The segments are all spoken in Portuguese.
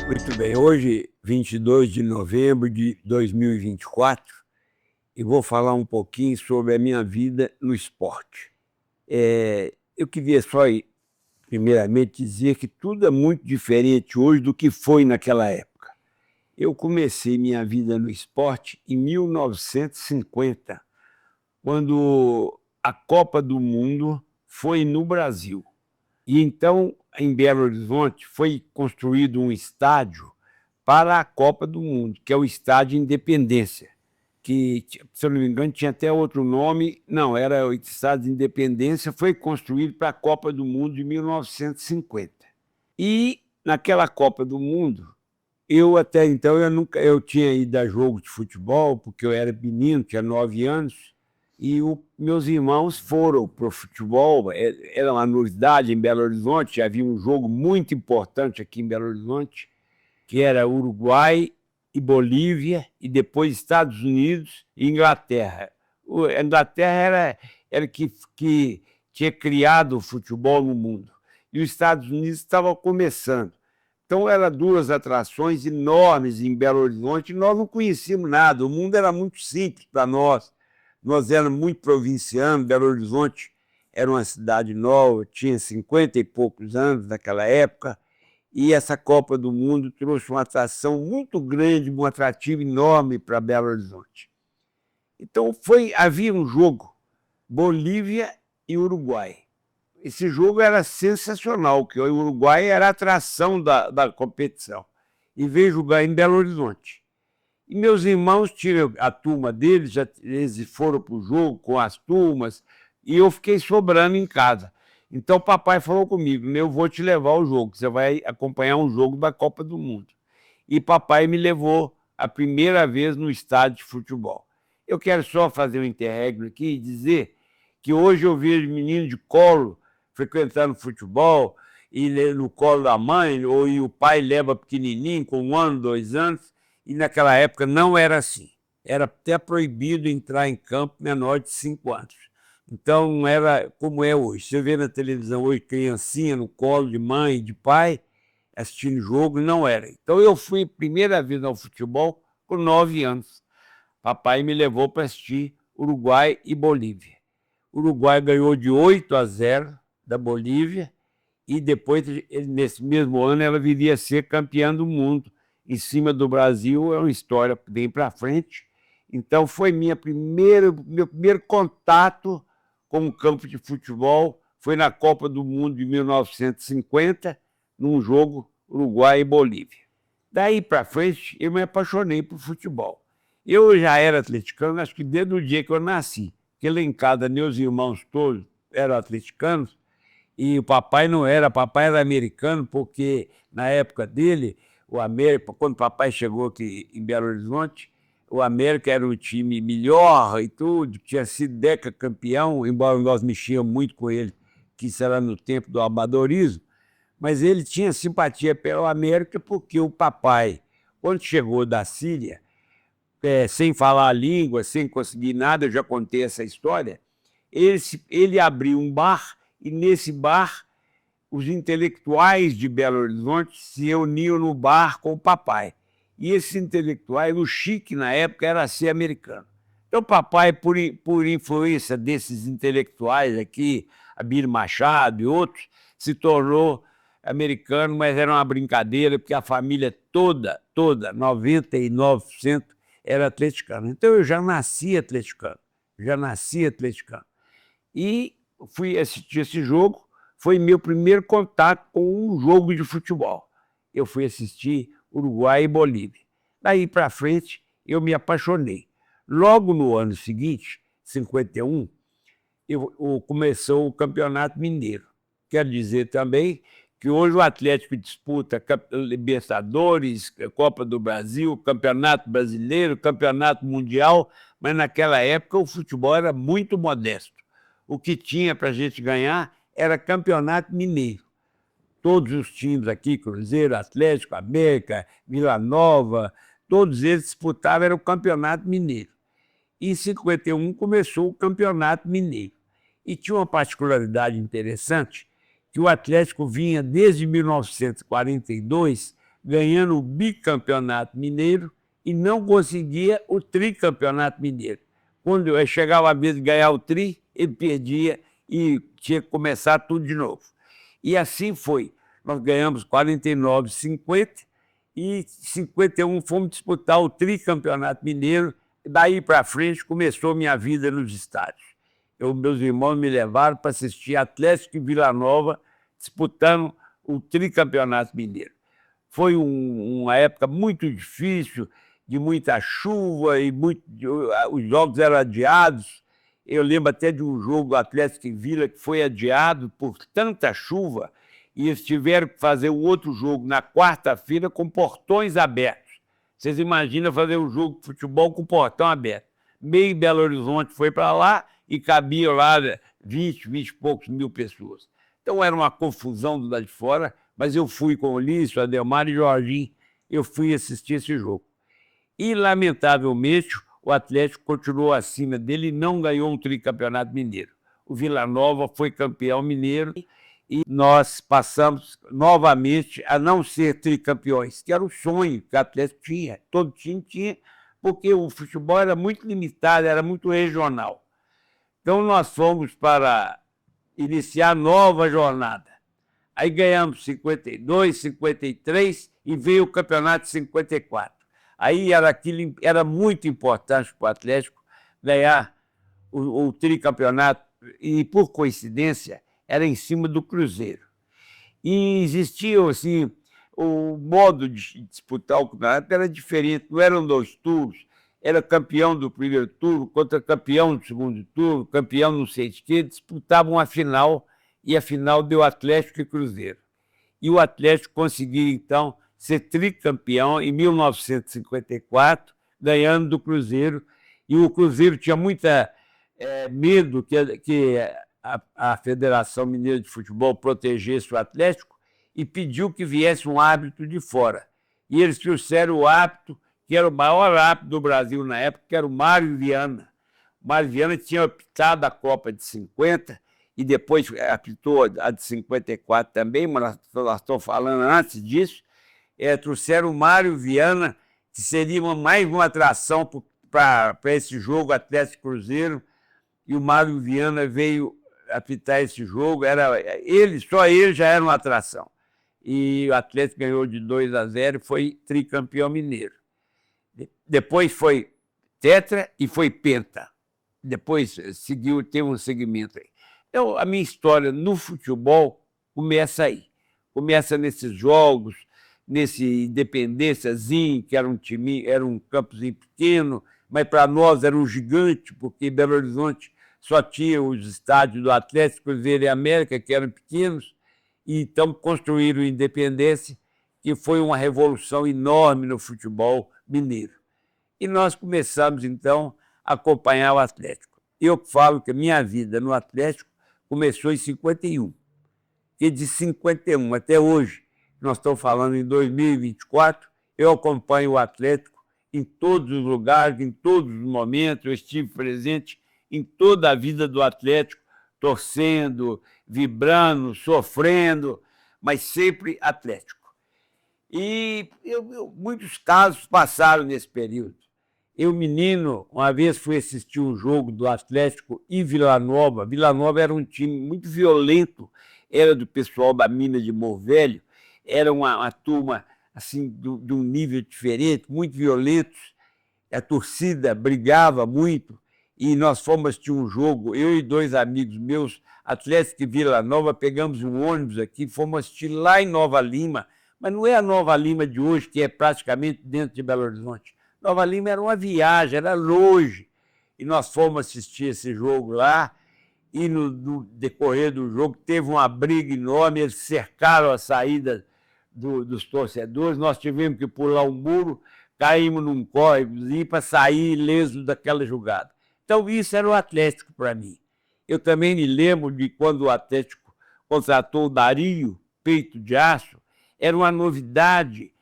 Muito bem, hoje, 22 de novembro de 2024, eu vou falar um pouquinho sobre a minha vida no esporte. Eu queria só, primeiramente, dizer que tudo é muito diferente hoje do que foi naquela época. Eu comecei minha vida no esporte em 1950, quando a Copa do Mundo foi no Brasil. E então, em Belo Horizonte, foi construído um estádio para a Copa do Mundo, que é o Estádio Independência, que, se eu não me engano, tinha até outro nome. Não, era o Estádio Independência, foi construído para a Copa do Mundo de 1950. E naquela Copa do Mundo, eu até então eu tinha ido a jogo de futebol, porque eu era menino, tinha 9 anos, e meus irmãos foram para o futebol. Era uma novidade em Belo Horizonte, havia um jogo muito importante aqui em Belo Horizonte, que era Uruguai e Bolívia, e depois Estados Unidos e Inglaterra. A Inglaterra era que tinha criado o futebol no mundo, e os Estados Unidos estavam começando. Então, eram duas atrações enormes em Belo Horizonte, e nós não conhecíamos nada, o mundo era muito simples para nós éramos muito provincianos. Belo Horizonte era uma cidade nova, tinha 50 e poucos anos naquela época, e essa Copa do Mundo trouxe uma atração muito grande, um atrativo enorme para Belo Horizonte. Então, havia um jogo, Bolívia e Uruguai. Esse jogo era sensacional, porque o Uruguai era a atração da competição, e veio jogar em Belo Horizonte. E meus irmãos tinham a turma deles, eles foram para o jogo com as turmas, e eu fiquei sobrando em casa. Então papai falou comigo: eu vou te levar ao jogo, você vai acompanhar um jogo da Copa do Mundo. E papai me levou a primeira vez no estádio de futebol. Eu quero só fazer um interregno aqui e dizer que hoje eu vejo menino de colo frequentando futebol, e no colo da mãe, e o pai leva pequenininho, com 1 ano, 2 anos, e naquela época não era assim. Era até proibido entrar em campo menor de 5 anos. Então não era como é hoje. Você vê na televisão hoje criancinha no colo de mãe e de pai assistindo jogo, não era. Então eu fui primeira vez ao futebol com 9 anos. Papai me levou para assistir Uruguai e Bolívia. O Uruguai ganhou de 8-0 da Bolívia, e depois, nesse mesmo ano, ela viria a ser campeã do mundo em cima do Brasil. É uma história bem para frente. Então foi meu primeiro contato com o campo de futebol, foi na Copa do Mundo de 1950, num jogo Uruguai e Bolívia. Daí para frente, eu me apaixonei por futebol. Eu já era atleticano, acho que desde o dia que eu nasci, porque lá em casa meus irmãos todos eram atleticanos, e o papai não era. Papai era americano, porque na época dele, o América, quando o papai chegou aqui em Belo Horizonte, o América era um time melhor e tudo, tinha sido decacampeão, embora nós mexíamos muito com ele, que isso era no tempo do amadorismo, mas ele tinha simpatia pelo América, porque o papai, quando chegou da Síria, sem falar a língua, sem conseguir nada, eu já contei essa história, ele abriu um bar, e nesse bar os intelectuais de Belo Horizonte se reuniam no bar com o papai. E esses intelectuais, o chique na época era ser americano. Então o papai, por influência desses intelectuais aqui, Abílio Machado e outros, se tornou americano, mas era uma brincadeira, porque a família toda, 99%, era atleticana. Então eu já nasci atleticano, E fui assistir esse jogo, foi meu primeiro contato com um jogo de futebol. Eu fui assistir Uruguai e Bolívia. Daí para frente, eu me apaixonei. Logo no ano seguinte, 51, começou o Campeonato Mineiro. Quero dizer também que hoje o Atlético disputa Libertadores, Copa do Brasil, Campeonato Brasileiro, Campeonato Mundial, mas naquela época o futebol era muito modesto. O que tinha para a gente ganhar era Campeonato Mineiro. Todos os times aqui, Cruzeiro, Atlético, América, Vila Nova, todos eles disputavam, era o Campeonato Mineiro. Em 51 começou o Campeonato Mineiro. E tinha uma particularidade interessante, que o Atlético vinha desde 1942 ganhando o bicampeonato mineiro e não conseguia o tricampeonato mineiro. Quando eu chegava a vez de ganhar o tri, ele perdia e tinha que começar tudo de novo. E assim foi. Nós ganhamos 49, 50 e 51 fomos disputar o tricampeonato mineiro. Daí para frente começou minha vida nos estádios. Meus irmãos me levaram para assistir Atlético e Vila Nova disputando o tricampeonato mineiro. Foi uma época muito difícil, de muita chuva, e os jogos eram adiados. Eu lembro até de um jogo do Atlético e Vila que foi adiado por tanta chuva, e eles tiveram que fazer um outro jogo na quarta-feira com portões abertos. Vocês imaginam fazer um jogo de futebol com portão aberto? Meio Belo Horizonte foi para lá e cabia lá 20 e poucos mil pessoas. Então era uma confusão do lado de fora, mas eu fui com o Lício, Ademar e Jorginho, eu fui assistir esse jogo. E, lamentavelmente, o Atlético continuou acima dele e não ganhou um tricampeonato mineiro. O Vila Nova foi campeão mineiro e nós passamos novamente a não ser tricampeões, que era o sonho que o Atlético tinha, todo time tinha, porque o futebol era muito limitado, era muito regional. Então nós fomos para iniciar nova jornada. Aí ganhamos 52, 53 e veio o campeonato de 54. Aí era muito importante para o Atlético ganhar o tricampeonato e, por coincidência, era em cima do Cruzeiro. E existia, assim, o modo de disputar o campeonato era diferente, não eram 2 turnos, era campeão do primeiro turno contra campeão do segundo turno, campeão não sei de quê, disputavam a final, e a final deu Atlético e Cruzeiro. E o Atlético conseguiu, então, ser tricampeão em 1954, ganhando do Cruzeiro, e o Cruzeiro tinha muita medo que a Federação Mineira de Futebol protegesse o Atlético e pediu que viesse um árbitro de fora. E eles trouxeram o árbitro, que era o maior árbitro do Brasil na época, que era o Mário Viana. O Mário Viana tinha apitado a Copa de 50 e depois apitou a de 54 também, mas nós estamos falando antes disso. Trouxeram o Mário Viana, que seria mais uma atração para esse jogo Atlético Cruzeiro, e o Mário Viana veio apitar esse jogo. Só ele já era uma atração. E o Atlético ganhou de 2-0 e foi tricampeão mineiro. Depois foi tetra e foi penta. Depois teve um segmento aí. Então, a minha história no futebol começa aí. Começa nesses jogos, nesse Independênciazinho, que era um campozinho pequeno, mas para nós era um gigante, porque Belo Horizonte só tinha os estádios do Atlético, Cruzeiro e América, que eram pequenos, e então construíram o Independência, que foi uma revolução enorme no futebol mineiro. E nós começamos, então, a acompanhar o Atlético. Eu falo que a minha vida no Atlético começou em 51, e de 51 até hoje, nós estamos falando em 2024, eu acompanho o Atlético em todos os lugares, em todos os momentos. Eu estive presente em toda a vida do Atlético, torcendo, vibrando, sofrendo, mas sempre Atlético. E muitos casos passaram nesse período. Eu, menino, uma vez fui assistir um jogo do Atlético e Vila Nova. Vila Nova era um time muito violento, era do pessoal da mina de Morro Velho, era uma turma assim, de um nível diferente, muito violentos. A torcida brigava muito e nós fomos assistir um jogo, eu e 2 amigos meus, Atlético e Vila Nova, pegamos um ônibus aqui, fomos assistir lá em Nova Lima, mas não é a Nova Lima de hoje, que é praticamente dentro de Belo Horizonte. Nova Lima era uma viagem, era longe. E nós fomos assistir esse jogo lá, e no decorrer do jogo teve uma briga enorme, eles cercaram a saída dos torcedores, nós tivemos que pular um muro, caímos num córregozinho para sair ileso daquela jogada. Então isso era o Atlético para mim. Eu também me lembro de quando o Atlético contratou o Dario, Peito de Aço, era uma novidade.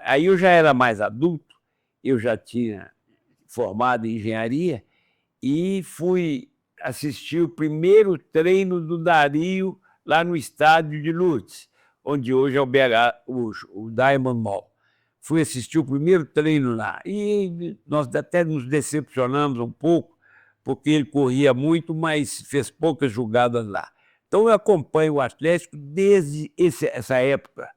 Aí eu já era mais adulto, eu já tinha formado em engenharia e fui assistir o primeiro treino do Dario lá no estádio de Lourdes. onde hoje é o BH, o Diamond Mall. Fui assistir o primeiro treino lá e nós até nos decepcionamos um pouco, porque ele corria muito, mas fez poucas jogadas lá. Então eu acompanho o Atlético desde essa época.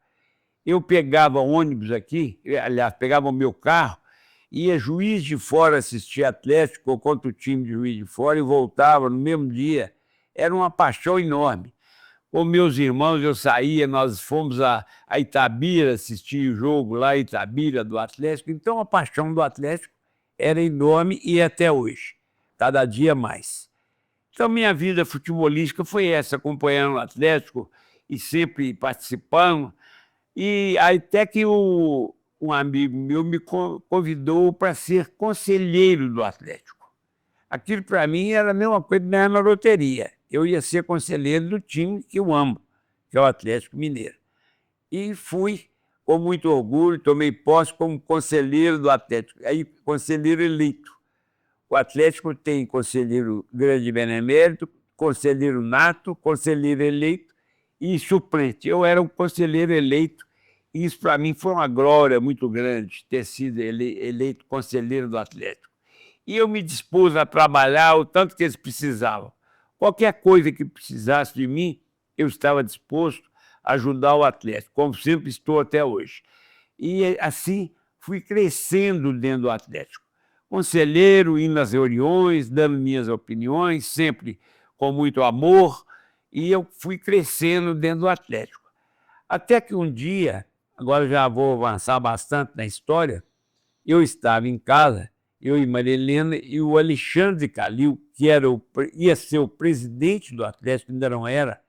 Eu pegava ônibus aqui, aliás, pegava o meu carro, ia Juiz de Fora assistir Atlético ou contra o time de Juiz de Fora e voltava no mesmo dia. Era uma paixão enorme. Com meus irmãos eu saía, nós fomos a Itabira assistir o jogo lá em Itabira do Atlético. Então a paixão do Atlético era enorme e até hoje, cada dia mais. Então minha vida futebolística foi essa, acompanhando o Atlético e sempre participando. E até que um amigo meu me convidou para ser conselheiro do Atlético. Aquilo para mim era a mesma coisa de ganhar na loteria. Eu ia ser conselheiro do time que eu amo, que é o Atlético Mineiro. E fui com muito orgulho, tomei posse como conselheiro do Atlético, aí conselheiro eleito. O Atlético tem conselheiro grande benemérito, conselheiro nato, conselheiro eleito e suplente. Eu era um conselheiro eleito e isso para mim foi uma glória muito grande, ter sido eleito conselheiro do Atlético. E eu me dispus a trabalhar o tanto que eles precisavam. Qualquer coisa que precisasse de mim, eu estava disposto a ajudar o Atlético, como sempre estou até hoje. E assim fui crescendo dentro do Atlético. Conselheiro, indo nas reuniões, dando minhas opiniões, sempre com muito amor, e eu fui crescendo dentro do Atlético. Até que um dia, agora já vou avançar bastante na história, eu estava em casa, eu e Maria Helena, e o Alexandre Calil, que ia ser o presidente do Atlético, ainda não era,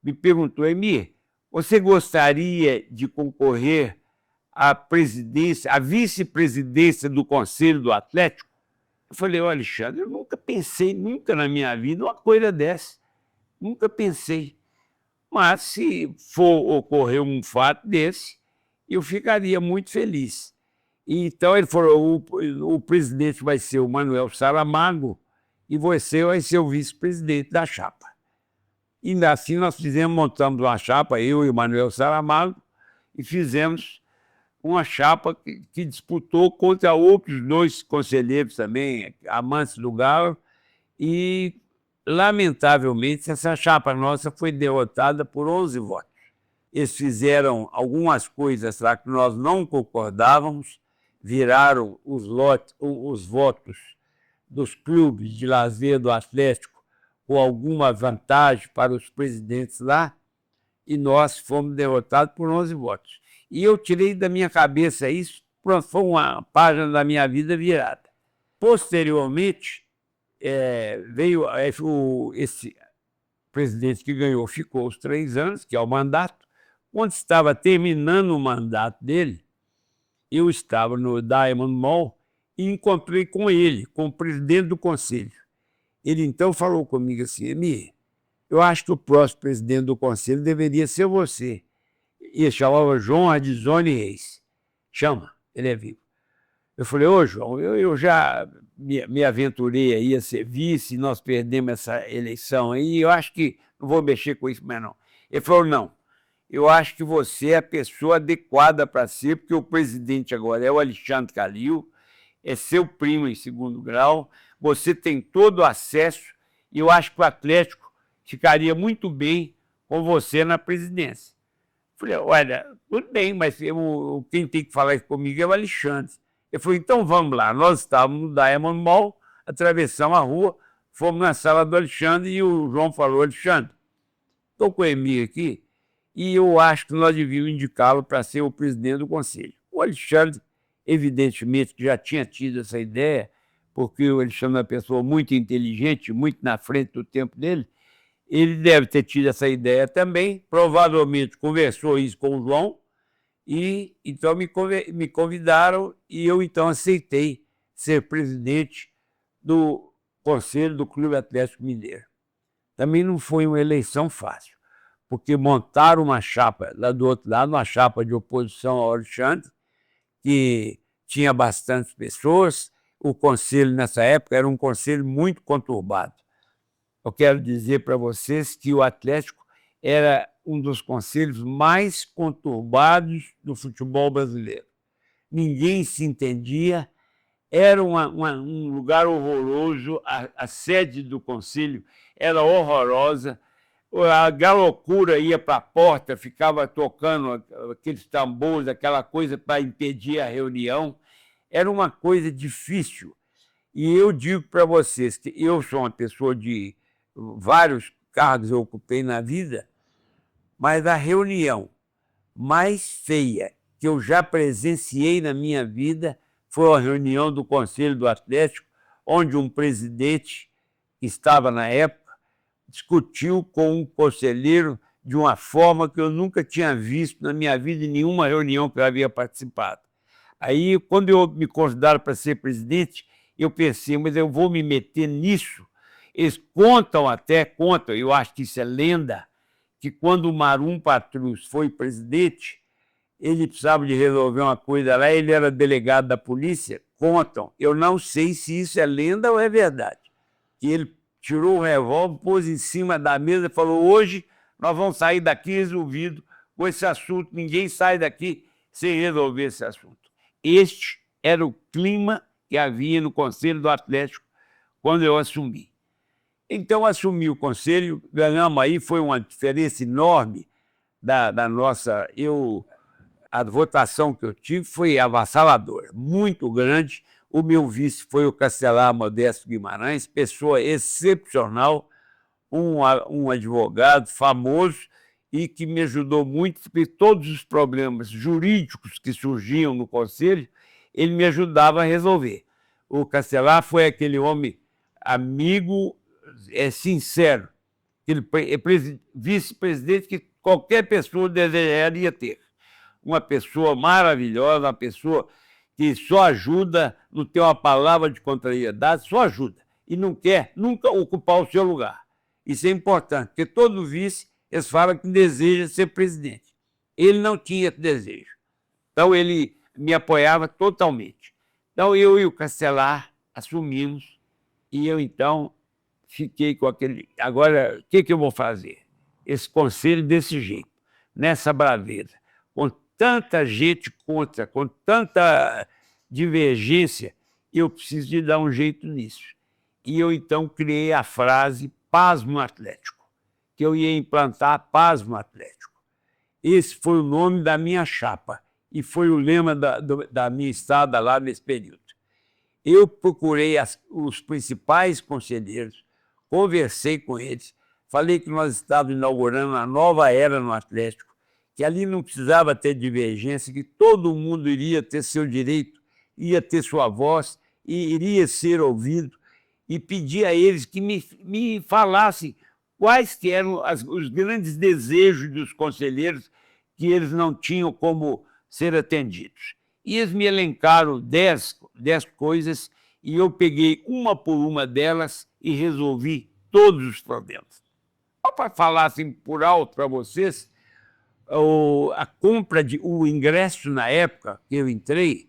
me perguntou: Emir, você gostaria de concorrer à presidência, à vice-presidência do Conselho do Atlético? Eu falei: ô Alexandre, eu nunca pensei, nunca na minha vida, uma coisa dessa. Nunca pensei. Mas se for ocorrer um fato desse, eu ficaria muito feliz. Então ele falou: o presidente vai ser o Manuel Saramago e você vai ser o vice-presidente da chapa. E assim nós montamos uma chapa, eu e o Manuel Saramago, e fizemos uma chapa que disputou contra outros dois conselheiros também, amantes do Galo, e lamentavelmente essa chapa nossa foi derrotada por 11 votos. Eles fizeram algumas coisas lá que nós não concordávamos, viraram os votos dos clubes de lazer do Atlético com alguma vantagem para os presidentes lá, e nós fomos derrotados por 11 votos. E eu tirei da minha cabeça isso, foi uma página da minha vida virada. Posteriormente, veio esse presidente que ganhou, ficou os 3 anos, que é o mandato. Quando estava terminando o mandato dele, eu estava no Diamond Mall e encontrei com ele, com o presidente do conselho. Ele então falou comigo assim: Emir, eu acho que o próximo presidente do conselho deveria ser você. Ele chamava João Adizone Reis. Chama, ele é vivo. Eu falei: ô João, eu já me aventurei aí a ser vice, nós perdemos essa eleição aí, eu acho que não vou mexer com isso mais não. Ele falou: não, eu acho que você é a pessoa adequada para ser, porque o presidente agora é o Alexandre Calil, é seu primo em segundo grau, você tem todo o acesso, e eu acho que o Atlético ficaria muito bem com você na presidência. Falei: olha, tudo bem, mas quem tem que falar isso comigo é o Alexandre. Ele falou: então vamos lá. Nós estávamos no Diamond Mall, atravessamos a rua, fomos na sala do Alexandre e o João falou: Alexandre, estou com o Emir aqui e eu acho que nós devíamos indicá-lo para ser o presidente do conselho. O Alexandre, evidentemente, já tinha tido essa ideia, porque o Alexandre é uma pessoa muito inteligente, muito na frente do tempo dele. Ele deve ter tido essa ideia também, provavelmente conversou isso com o João, e então me convidaram e eu então aceitei ser presidente do Conselho do Clube Atlético Mineiro. Também não foi uma eleição fácil, porque montaram uma chapa lá do outro lado, uma chapa de oposição ao Alexandre, que tinha bastantes pessoas. O conselho nessa época era um conselho muito conturbado. Eu quero dizer para vocês que o Atlético era um dos conselhos mais conturbados do futebol brasileiro. Ninguém se entendia, era um lugar horroroso, a sede do conselho era horrorosa, a galocura ia para a porta, ficava tocando aqueles tambores, aquela coisa para impedir a reunião. Era uma coisa difícil. E eu digo para vocês que eu sou uma pessoa de vários cargos eu ocupei na vida, mas a reunião mais feia que eu já presenciei na minha vida foi a reunião do Conselho do Atlético, onde um presidente que estava na época discutiu com um conselheiro de uma forma que eu nunca tinha visto na minha vida em nenhuma reunião que eu havia participado. Aí, quando eu me considero para ser presidente, eu pensei, mas eu vou me meter nisso? Eles contam, eu acho que isso é lenda, que quando o Marum Patrus foi presidente, ele precisava de resolver uma coisa lá, ele era delegado da polícia, contam. Eu não sei se isso é lenda ou é verdade. Que ele tirou o revólver, pôs em cima da mesa e falou, hoje nós vamos sair daqui resolvido com esse assunto, ninguém sai daqui sem resolver esse assunto. Este era o clima que havia no Conselho do Atlético quando eu assumi. Então, assumi o Conselho, ganhamos aí, foi uma diferença enorme da nossa... A votação que eu tive foi avassaladora, muito grande. O meu vice foi o Castelar Modesto Guimarães, pessoa excepcional, um advogado famoso e que me ajudou muito, porque todos os problemas jurídicos que surgiam no Conselho, ele me ajudava a resolver. O Castelar foi aquele homem amigo, sincero, aquele vice-presidente que qualquer pessoa desejaria ter. Uma pessoa maravilhosa, uma pessoa que só ajuda, não tem uma palavra de contrariedade, só ajuda. E não quer nunca ocupar o seu lugar. Isso é importante, porque todo vice, eles falam que deseja ser presidente. Ele não tinha esse desejo. Então, ele me apoiava totalmente. Então, eu e o Castelar assumimos, e eu, então, fiquei com aquele... Agora, o que eu vou fazer? Esse conselho desse jeito, nessa braveza, com tanta gente contra, com tanta divergência, eu preciso de dar um jeito nisso. E eu, então, criei a frase Paz no Atlético, que eu ia implantar Paz no Atlético. Esse foi o nome da minha chapa e foi o lema da minha estada lá nesse período. Eu procurei os principais conselheiros, conversei com eles, falei que nós estávamos inaugurando uma nova era no Atlético, que ali não precisava ter divergência, que todo mundo iria ter seu direito, ia ter sua voz e iria ser ouvido, e pedi a eles que me falassem quais que eram os grandes desejos dos conselheiros que eles não tinham como ser atendidos. E eles me elencaram 10 coisas e eu peguei uma por uma delas e resolvi todos os problemas. Só para falar assim por alto para vocês, a compra o ingresso na época que eu entrei,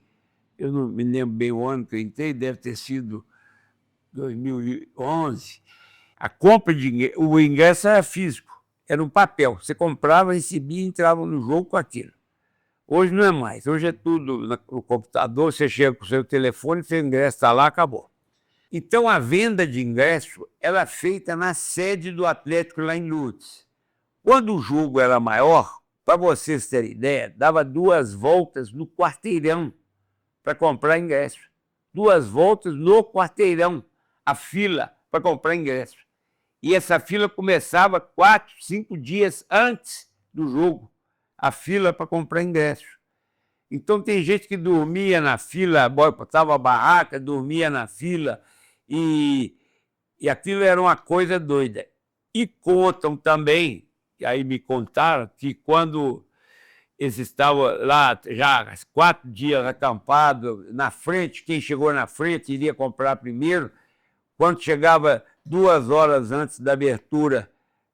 eu não me lembro bem o ano que eu entrei, deve ter sido 2011, o ingresso era físico, era um papel, você comprava, recebia e entrava no jogo com aquilo. Hoje não é mais, hoje é tudo no computador, você chega com o seu telefone, seu ingresso está lá, acabou. Então a venda de ingresso era feita na sede do Atlético lá em Lourdes. Quando o jogo era maior, para vocês terem ideia, dava 2 voltas no quarteirão para comprar ingresso. 2 voltas no quarteirão, a fila para comprar ingresso. E essa fila começava 4, 5 dias antes do jogo, a fila para comprar ingresso. Então tem gente que dormia na fila, botava a barraca, dormia na fila, e aquilo era uma coisa doida. E contam também, e aí me contaram, que quando eles estavam lá já 4 dias acampados, na frente, quem chegou na frente iria comprar primeiro, quando chegava 2 horas antes da abertura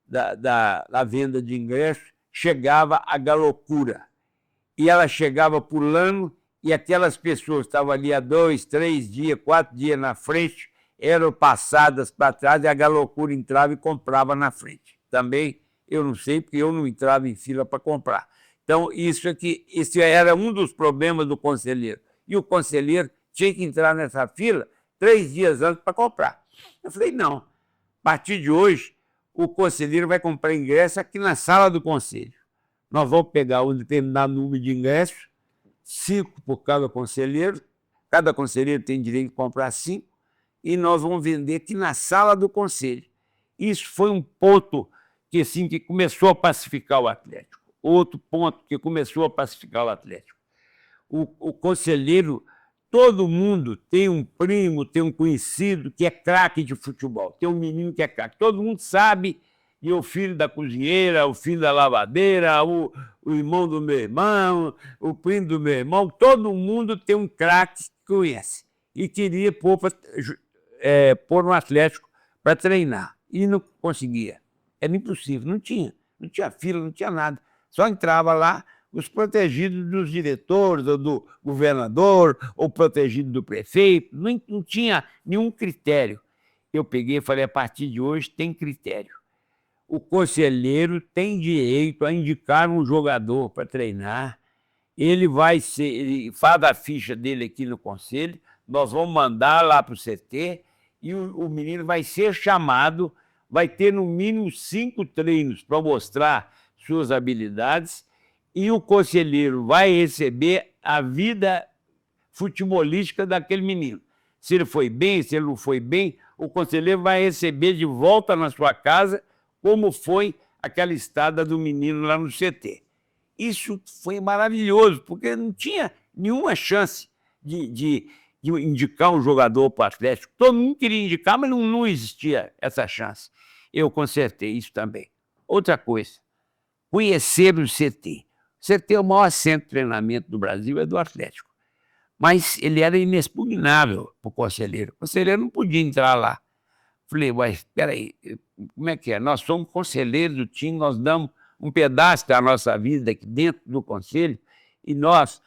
da venda de ingressos, chegava a galocura. E ela chegava pulando, e aquelas pessoas que estavam ali há 2, 3 dias, 4 dias na frente, eram passadas para trás, e a galocura entrava e comprava na frente. Também Eu não sei, porque eu não entrava em fila para comprar. Então, esse era um dos problemas do conselheiro. E o conselheiro tinha que entrar nessa fila 3 dias antes para comprar. Eu falei, não, a partir de hoje, o conselheiro vai comprar ingresso aqui na sala do conselho. Nós vamos pegar um determinado número de ingressos, 5 por cada conselheiro tem direito de comprar 5, e nós vamos vender aqui na sala do conselho. Isso foi um ponto que começou a pacificar o Atlético. Outro ponto que começou a pacificar o Atlético. O conselheiro, todo mundo tem um primo, tem um conhecido que é craque de futebol, tem um menino que é craque. Todo mundo sabe, e o filho da cozinheira, o filho da lavadeira, o irmão do meu irmão, o primo do meu irmão, todo mundo tem um craque que conhece e queria pôr no Atlético para treinar. E não conseguia. Era impossível, não tinha fila, não tinha nada. Só entrava lá os protegidos dos diretores, ou do governador, ou protegido do prefeito, não tinha nenhum critério. Eu peguei e falei, a partir de hoje tem critério. O conselheiro tem direito a indicar um jogador para treinar, ele faz a ficha dele aqui no conselho, nós vamos mandar lá para o CT, e o menino vai ser chamado, vai ter no mínimo 5 treinos para mostrar suas habilidades, e o conselheiro vai receber a vida futebolística daquele menino. Se ele foi bem, se ele não foi bem, o conselheiro vai receber de volta na sua casa como foi aquela estada do menino lá no CT. Isso foi maravilhoso, porque não tinha nenhuma chance de indicar um jogador para o Atlético. Todo mundo queria indicar, mas não existia essa chance. Eu consertei isso também. Outra coisa, conhecer o CT. O CT é o maior centro de treinamento do Brasil, é do Atlético. Mas ele era inexpugnável para o conselheiro. O conselheiro não podia entrar lá. Falei, mas espera aí, como é que é? Nós somos conselheiros do time, nós damos um pedaço da nossa vida aqui dentro do conselho, e nós,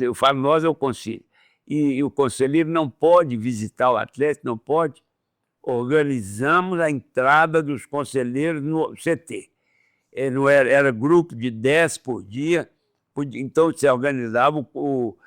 eu falo nós, é o conselho, e o conselheiro não pode visitar o Atlético, não pode. Organizamos a entrada dos conselheiros no CT. Era grupo de 10 por dia, então se organizava o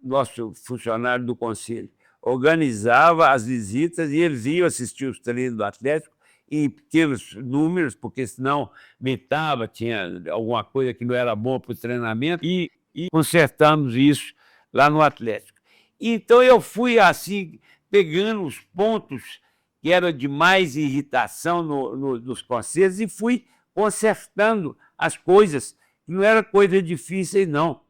nosso funcionário do conselho, organizava as visitas e eles iam assistir os treinos do Atlético em pequenos números, porque senão metava, tinha alguma coisa que não era bom para o treinamento, e consertamos isso lá no Atlético. Então eu fui assim, pegando os pontos que eram de mais irritação nos conselhos e fui consertando as coisas, que não eram coisas difíceis, não.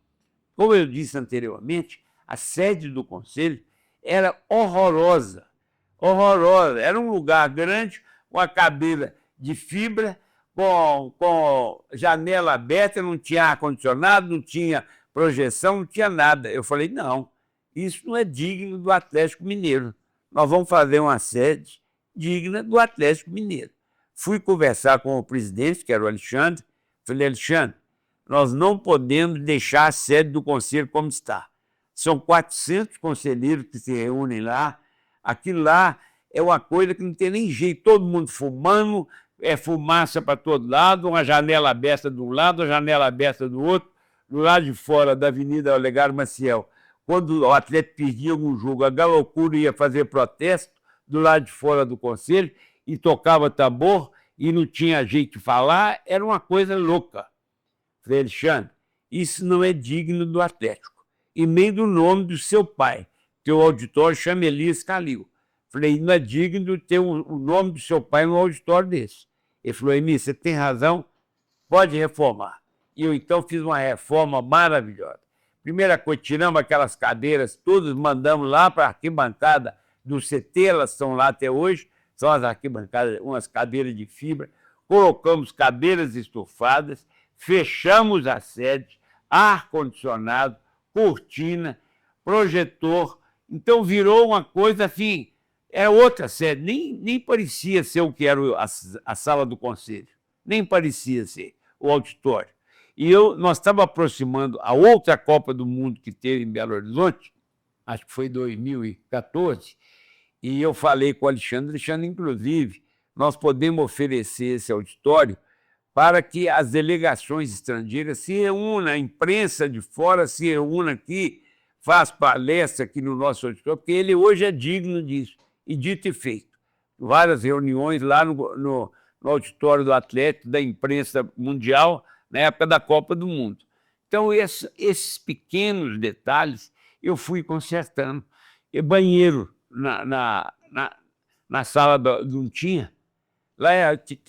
Como eu disse anteriormente, a sede do conselho era horrorosa, horrorosa. Era um lugar grande, com a cadeira de fibra, com janela aberta, não tinha ar-condicionado, não tinha projeção, não tinha nada. Eu falei, não, isso não é digno do Atlético Mineiro. Nós vamos fazer uma sede digna do Atlético Mineiro. Fui conversar com o presidente, que era o Alexandre. Falei, Alexandre, nós não podemos deixar a sede do conselho como está. São 400 conselheiros que se reúnem lá. Aquilo lá é uma coisa que não tem nem jeito. Todo mundo fumando, fumaça para todo lado, uma janela aberta de um lado, uma janela aberta do outro. Do lado de fora da Avenida Olegário Maciel, quando o Atlético perdia algum jogo, a Galocura ia fazer protesto do lado de fora do conselho e tocava tambor e não tinha jeito de falar, era uma coisa louca. Falei, Alexandre, isso não é digno do Atlético e nem do nome do seu pai, que o auditório chama Elias Calil. Falei, não é digno de ter o nome do seu pai num auditório desse. Ele falou, Emílio, você tem razão, pode reformar. E eu então fiz uma reforma maravilhosa. Primeira coisa, tiramos aquelas cadeiras, todas mandamos lá para a arquibancada do CT, elas estão lá até hoje, são as arquibancadas, umas cadeiras de fibra, colocamos cadeiras estofadas, fechamos a sede, ar-condicionado, cortina, projetor, então virou uma coisa assim, é outra sede, nem parecia ser o que era a sala do conselho, nem parecia ser o auditório. E nós estávamos aproximando a outra Copa do Mundo que teve em Belo Horizonte, acho que foi 2014, e eu falei com o Alexandre, inclusive, nós podemos oferecer esse auditório para que as delegações estrangeiras se reúnam, a imprensa de fora se reúna aqui, faz palestra aqui no nosso auditório, porque ele hoje é digno disso, e dito e feito. Várias reuniões lá no auditório do Atlético, da imprensa mundial, na época da Copa do Mundo. Então, esses pequenos detalhes eu fui consertando. E banheiro na sala não tinha. Lá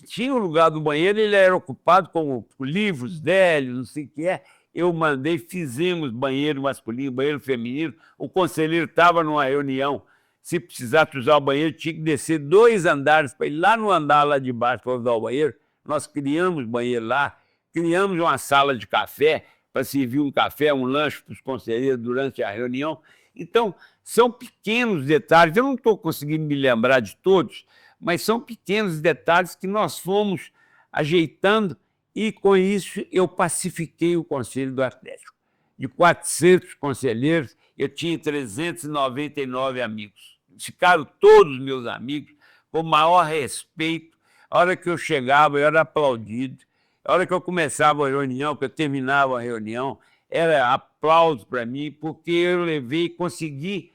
tinha um lugar do banheiro, ele era ocupado com livros velhos, não sei o que é. Eu mandei, fizemos banheiro masculino, banheiro feminino. O conselheiro estava numa reunião. Se precisasse usar o banheiro, tinha que descer 2 andares para ir lá no andar lá de baixo para usar o banheiro. Nós criamos banheiro lá, criamos uma sala de café para servir um café, um lanche para os conselheiros durante a reunião. Então, são pequenos detalhes. Eu não estou conseguindo me lembrar de todos, mas são pequenos detalhes que nós fomos ajeitando e, com isso, eu pacifiquei o Conselho do Atlético. De 400 conselheiros, eu tinha 399 amigos. Ficaram todos meus amigos com o maior respeito. A hora que eu chegava, eu era aplaudido. A hora que eu começava a reunião, que eu terminava a reunião, era aplauso para mim, porque eu levei e consegui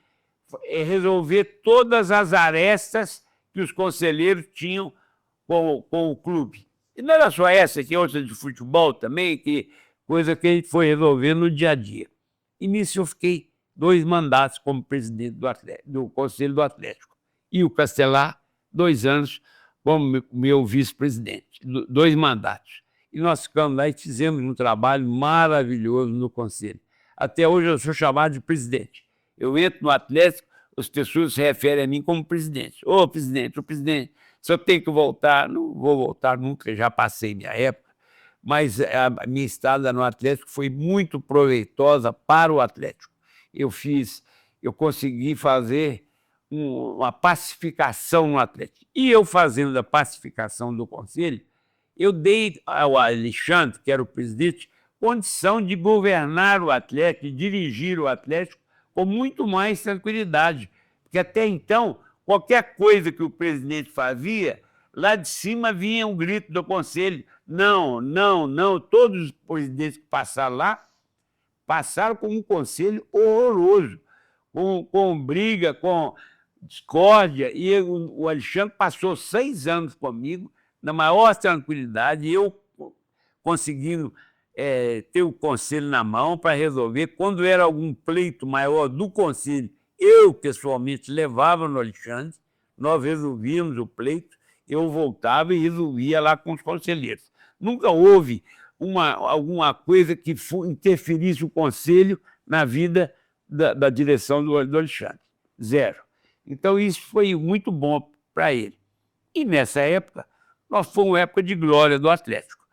resolver todas as arestas que os conselheiros tinham com o clube. E não era só essa, tinha outra de futebol também, coisa que a gente foi resolvendo no dia a dia. E nisso eu fiquei 2 mandatos como presidente do Conselho do Atlético. E o Castelar, 2 anos como meu vice-presidente, 2 mandatos. E nós ficamos lá e fizemos um trabalho maravilhoso no Conselho. Até hoje eu sou chamado de presidente. Eu entro no Atlético, as pessoas se referem a mim como presidente. Ô, presidente, o presidente, só tem que voltar. Não vou voltar nunca, já passei minha época, mas a minha estada no Atlético foi muito proveitosa para o Atlético. Eu consegui fazer uma pacificação no Atlético. E eu fazendo a pacificação do Conselho, eu dei ao Alexandre, que era o presidente, condição de governar o Atlético, de dirigir o Atlético com muito mais tranquilidade. Porque até então, qualquer coisa que o presidente fazia, lá de cima vinha um grito do Conselho. Não, não, não. Todos os presidentes que passaram lá, passaram com um Conselho horroroso, com briga, com discórdia. E o Alexandre passou 6 anos comigo, na maior tranquilidade, e eu conseguindo ter o Conselho na mão para resolver. Quando era algum pleito maior do Conselho, eu pessoalmente levava no Alexandre, nós resolvíamos o pleito, eu voltava e resolvia lá com os conselheiros. Nunca houve alguma coisa que interferisse o Conselho na vida da direção do Alexandre. 0. Então isso foi muito bom para ele. E nessa época, nós foi uma época de glória do Atlético,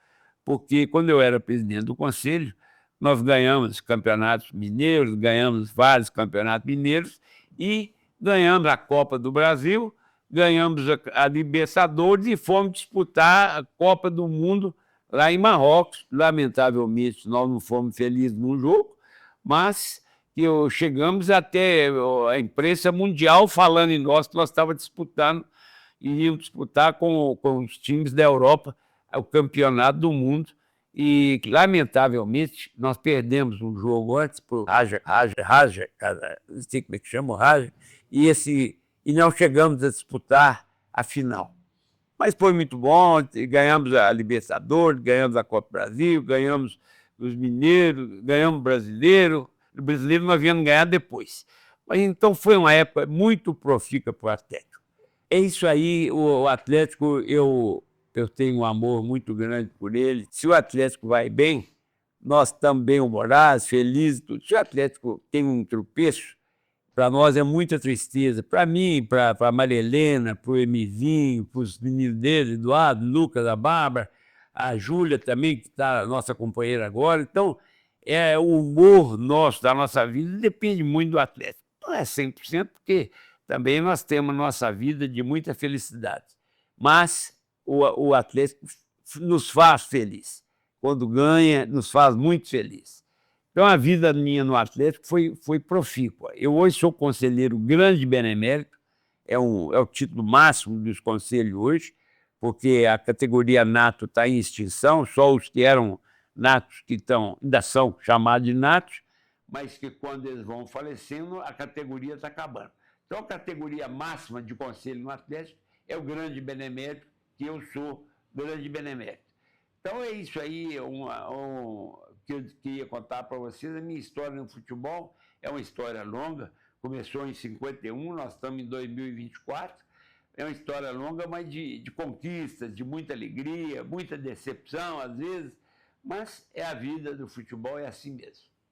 porque quando eu era presidente do Conselho, nós ganhamos campeonatos mineiros, ganhamos vários campeonatos mineiros e ganhamos a Copa do Brasil, ganhamos a Libertadores e fomos disputar a Copa do Mundo lá em Marrocos. Lamentavelmente, nós não fomos felizes no jogo, mas chegamos até a imprensa mundial falando em nós, que nós estávamos disputando, e iam disputar com os times da Europa o campeonato do mundo. E, lamentavelmente, nós perdemos um jogo antes para o Raja, não sei como é que chama o Raja, e não chegamos a disputar a final. Mas foi muito bom, ganhamos a Libertadores, ganhamos a Copa do Brasil, ganhamos os mineiros, ganhamos o brasileiro. O brasileiro nós viemos ganhar depois. Mas, então foi uma época muito profícua para o Atlético. É isso aí, o Atlético, eu tenho um amor muito grande por ele. Se o Atlético vai bem, nós também humorados, felizes, tudo. Se o Atlético tem um tropeço, para nós é muita tristeza. Para mim, para a Maria Helena, para o Emizinho, para os meninos dele, Eduardo, Lucas, a Bárbara, a Júlia também, que está nossa companheira agora. Então, o humor nosso, da nossa vida, depende muito do Atlético. Não é 100%, porque também nós temos nossa vida de muita felicidade. Mas o Atlético nos faz feliz. Quando ganha, nos faz muito feliz. Então, a vida minha no Atlético foi profícua. Eu hoje sou conselheiro grande benemérito, é o título máximo dos conselhos hoje, porque a categoria nato está em extinção, só os que eram natos que ainda são chamados de natos, mas que quando eles vão falecendo, a categoria está acabando. Então, a categoria máxima de conselho no Atlético é o grande benemérito, que eu sou grande benemérito. Então, é isso aí que eu queria contar para vocês. A minha história no futebol é uma história longa, começou em 51, nós estamos em 2024. É uma história longa, mas de conquistas, de muita alegria, muita decepção às vezes, mas é a vida do futebol, é assim mesmo.